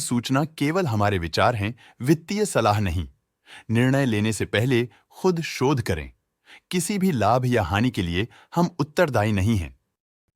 सूचना केवल हमारे विचार हैं, वित्तीय सलाह नहीं। निर्णय लेने से पहले खुद शोध करें। किसी भी लाभ या हानि के लिए हम उत्तरदायी नहीं हैं।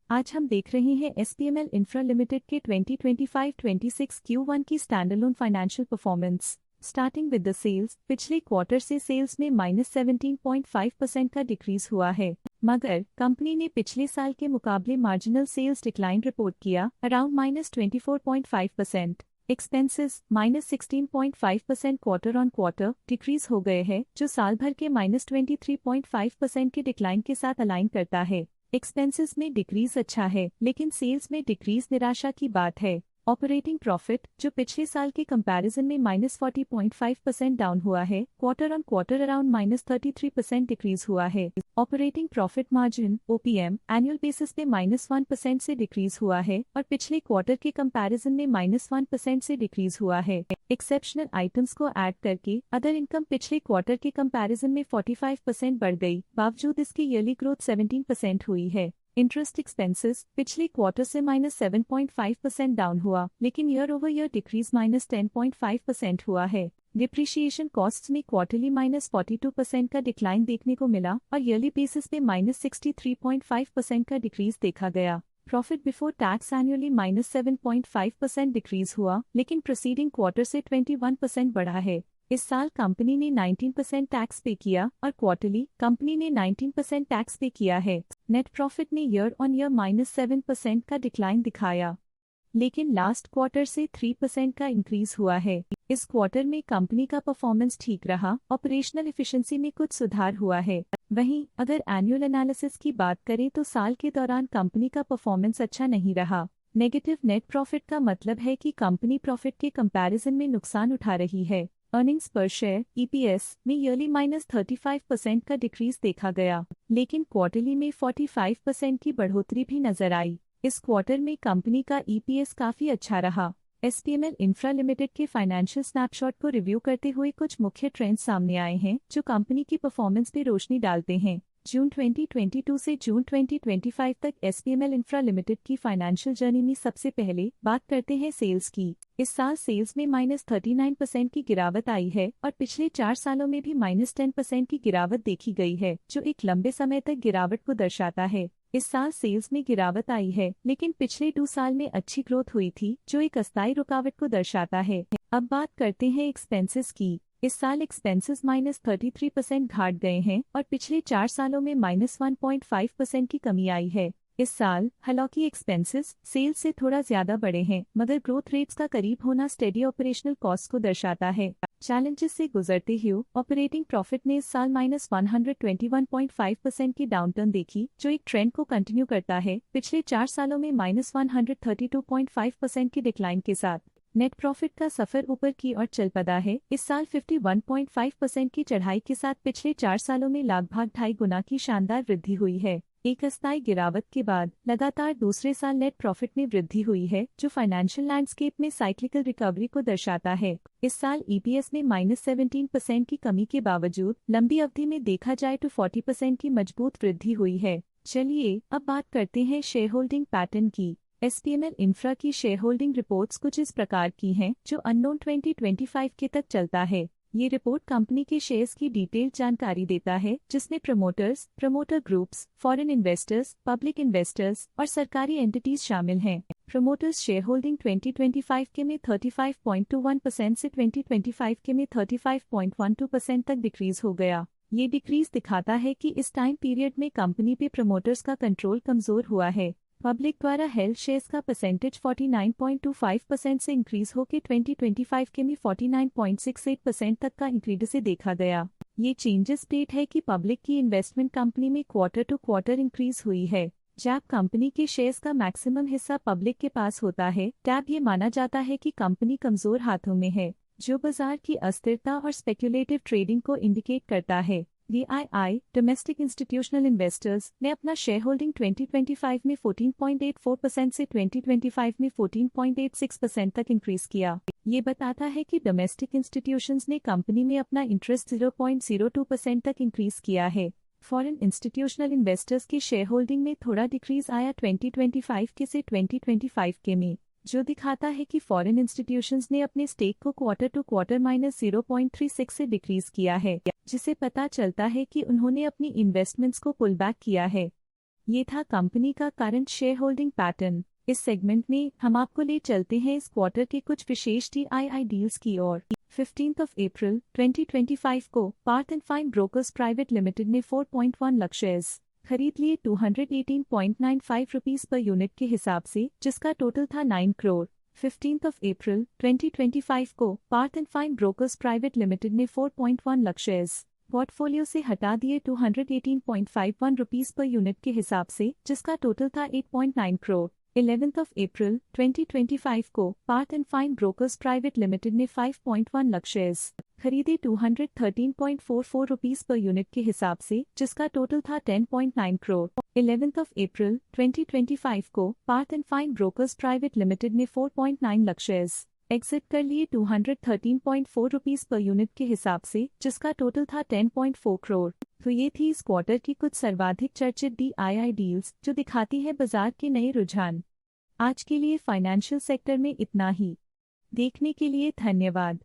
आज हम देख रहे हैं एसपीएमएल इंफ्रा लिमिटेड के 2025-26 Q1 की standalone financial performance. Starting with the sales, पिछले क्वार्टर से सेल्स में -17.5% का डिक्रीज हुआ है, मगर कंपनी ने पिछले साल के मुकाबले मार्जिनल सेल्स डिक्लाइन रिपोर्ट किया, around -24.5%। Expenses -16.5% quarter on quarter decrease हो गए हैं, जो साल भर के -23.5% के डिक्लाइन के साथ अलाइन करता है। एक्सपेंसेस में डिक्रीज अच्छा है, लेकिन सेल्स में डिक्रीज निराशा की बात है। ऑपरेटिंग प्रॉफिट, जो पिछले साल के कंपैरिजन में -40.5% डाउन हुआ है, quarter on quarter around -33% decrease हुआ है। Operating profit margin OPM annual basis पे -1% से डिक्रीज हुआ है और पिछले क्वार्टर के कंपैरिजन में -1% से डिक्रीज हुआ है। एक्सेप्शनल आइटम्स को ऐड करके अदर इनकम पिछले क्वार्टर के कंपैरिजन में 45% बढ़ गई, बावजूद इसकी ईयरली ग्रोथ 17% हुई है। इंटरेस्ट एक्सपेंसेस पिछले क्वार्टर से -7.5% डाउन हुआ, लेकिन ईयर ओवर ईयर डिक्रीज -10.5% हुआ है। डिप्रिशिएशन कॉस्ट्स में क्वार्टरली -42% का डिक्लाइन देखने को मिला और ईयरली बेसिस पे -63.5% का डिक्रीज देखा गया। Profit before tax annually -7.5% decrease हुआ, लेकिन प्रीसीडिंग क्वार्टर से 21% बढ़ा है। इस साल कंपनी ने 19% टैक्स पे किया और क्वार्टरली कंपनी ने 19% टैक्स पे किया है। नेट प्रॉफिट ने ईयर ऑन ईयर -7% का डिक्लाइन दिखाया, लेकिन लास्ट क्वार्टर से 3% का इंक्रीज हुआ है। इस क्वार्टर में कंपनी का परफॉर्मेंस ठीक रहा, ऑपरेशनल एफिशिएंसी में कुछ सुधार हुआ है। वहीं अगर एनुअल एनालिसिस की बात करें तो साल के दौरान कंपनी का परफॉर्मेंस अच्छा नहीं रहा। नेगेटिव नेट प्रॉफिट का मतलब है कि कंपनी प्रॉफिट के कंपैरिजन में नुकसान उठा रही है। अर्निंग्स पर शेयर EPS में ईयरली -35% का डिक्रीज देखा गया, लेकिन क्वार्टरली में 45% की बढ़ोतरी भी नजर आई। इस क्वार्टर में कंपनी का EPS काफी अच्छा रहा। एसपीएमएल इंफ्रा लिमिटेड के फाइनेंशियल स्नैपशॉट को रिव्यू करते हुए कुछ मुख्य ट्रेंड्स सामने आए हैं, जो कंपनी की परफॉर्मेंस पे रोशनी डालते हैं। जून 2022 से जून 2025 तक एसपीएमएल इंफ्रा लिमिटेड की फाइनेंशियल जर्नी में सबसे पहले बात करते हैं सेल्स की। इस साल सेल्स में -39% की गिरावट आई है और पिछले 4 सालों में भी -10% की गिरावट देखी गई है, जो एक लंबे समय तक गिरावट को दर्शाता है। इस साल सेल्स में गिरावट आई है, लेकिन पिछले 2 साल में अच्छी ग्रोथ हुई थी, जो एक अस्थायी रुकावट को दर्शाता है। अब बात करते हैं एक्सपेंसेस की। इस साल एक्सपेंसेस -33% घाट गए हैं और पिछले 4 सालों में -1.5% की कमी आई है। इस साल हालांकि एक्सपेंसेस सेल्स से थोड़ा ज्यादा बढ़े हैं, मगर ग्रोथ रेट्स का करीब होना स्टेडी ऑपरेशनल कॉस्ट को दर्शाता है। चैलेंजेस से गुजरते हुए ऑपरेटिंग प्रॉफिट ने इस साल -121.5% की डाउनटर्न देखी, जो एक ट्रेंड को कंटिन्यू करता है, पिछले 4 सालों में -132.5% की डिक्लाइन के साथ। नेट प्रॉफिट का सफर ऊपर की ओर चल पड़ा है। इस साल 51.5% की चढ़ाई के साथ पिछले 4 सालों में लगभग 2.5 गुना की शानदार वृद्धि हुई है। एक अस्थायी गिरावट के बाद लगातार दूसरे साल नेट प्रॉफिट में वृद्धि हुई है, जो फाइनेंशियल लैंडस्केप में साइक्लिकल रिकवरी को दर्शाता है। इस साल EPS में -17% की कमी के बावजूद लंबी अवधि में देखा जाए तो 40% की मजबूत वृद्धि हुई है। चलिए अब बात करते हैं शेयर होल्डिंग पैटर्न की। एसपीएमएल इंफ्रा की शेयर होल्डिंग रिपोर्ट्स कुछ इस प्रकार की हैं, जो अननोन 2025 के तक चलता है। ये रिपोर्ट कंपनी के शेयर्स की डिटेल्ड जानकारी देता है, जिसमें promoters, promoter groups, foreign investors, public investors और सरकारी एंटिटीज शामिल हैं। प्रमोटर्स शेयर होल्डिंग 2025 के में 35.21% से 2025 के में 35.12% तक डिक्रीज हो गया। ये डिक्रीज दिखाता है कि इस टाइम पीरियड में कंपनी पे प्रमोटर्स का कंट्रोल कमजोर हुआ है। पब्लिक द्वारा हेल्ड शेयर्स का परसेंटेज 49.25% से इंक्रीज होकर 2025 के में 49.68% तक का इंक्रीज से देखा गया। ये चेंजेस स्टेट है कि पब्लिक की इन्वेस्टमेंट कंपनी में क्वार्टर टू क्वार्टर इंक्रीज हुई है। जब कंपनी के शेयर्स का मैक्सिमम हिस्सा पब्लिक के पास होता है, तब ये माना जाता है कि कंपनी कमजोर हाथों में है, जो बाजार की अस्थिरता और स्पेक्युलेटिव ट्रेडिंग को इंडिकेट करता है। DII डोमेस्टिक इंस्टीट्यूशनल इन्वेस्टर्स ने अपना शेयर होल्डिंग 2025 में 14.84% से 2025 में 14.86% तक इंक्रीज किया। ये बताता है कि डोमेस्टिक इंस्टीट्यूशंस ने कंपनी में अपना इंटरेस्ट 0.02% तक इंक्रीज किया है। फॉरेन इंस्टीट्यूशनल इन्वेस्टर्स की शेयर होल्डिंग में थोड़ा डिक्रीज आया 2025 के से 2025 के में। जो दिखाता है कि फॉरेन इंस्टीट्यूशंस ने अपने स्टेक को क्वार्टर टू क्वार्टर -0.36 से डिक्रीज किया है, जिसे पता चलता है कि उन्होंने अपनी इन्वेस्टमेंट्स को पुल बैक किया है। ये था कंपनी का करंट शेयर होल्डिंग पैटर्न। इस सेगमेंट में हम आपको ले चलते हैं इस क्वार्टर के कुछ विशेष DII डील्स की ओर। 15 अप्रैल 2025 को Parth and fine brokers private limited ने 4.1 लाख शेयर्स खरीद लिए 218.95 रुपीस पर यूनिट के हिसाब से, जिसका टोटल था 9 करोड़। 15 अप्रैल 2025 को Parth and fine brokers private limited ने 4.1 लाख शेयर्स पोर्टफोलियो से हटा दिए 218.51 रुपीस पर यूनिट के हिसाब से, जिसका टोटल था 8.9 करोड़। 11 अप्रैल 2025 को Parth and fine brokers private limited ने 5.1 लाख शेयर्स खरीदे 213.44 रुपीस पर यूनिट के हिसाब से, जिसका टोटल था 10.9 करोड़। 11 अप्रैल 2025 को Parth and fine brokers private limited ने 4.9 लाख शेयर्स एग्जिट कर लिए 213.4 रुपीस पर यूनिट के हिसाब से, जिसका टोटल था 10.4 करोड़। तो ये थी इस क्वार्टर की कुछ सर्वाधिक चर्चित DII डील्स, जो दिखाती है बाजार के नए रुझान। आज के लिए फाइनेंशियल सेक्टर में इतना ही। देखने के लिए धन्यवाद।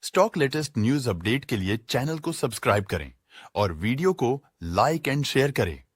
स्टॉक लेटेस्ट न्यूज अपडेट के लिए चैनल को सब्सक्राइब करें और वीडियो को लाइक एंड शेयर करें।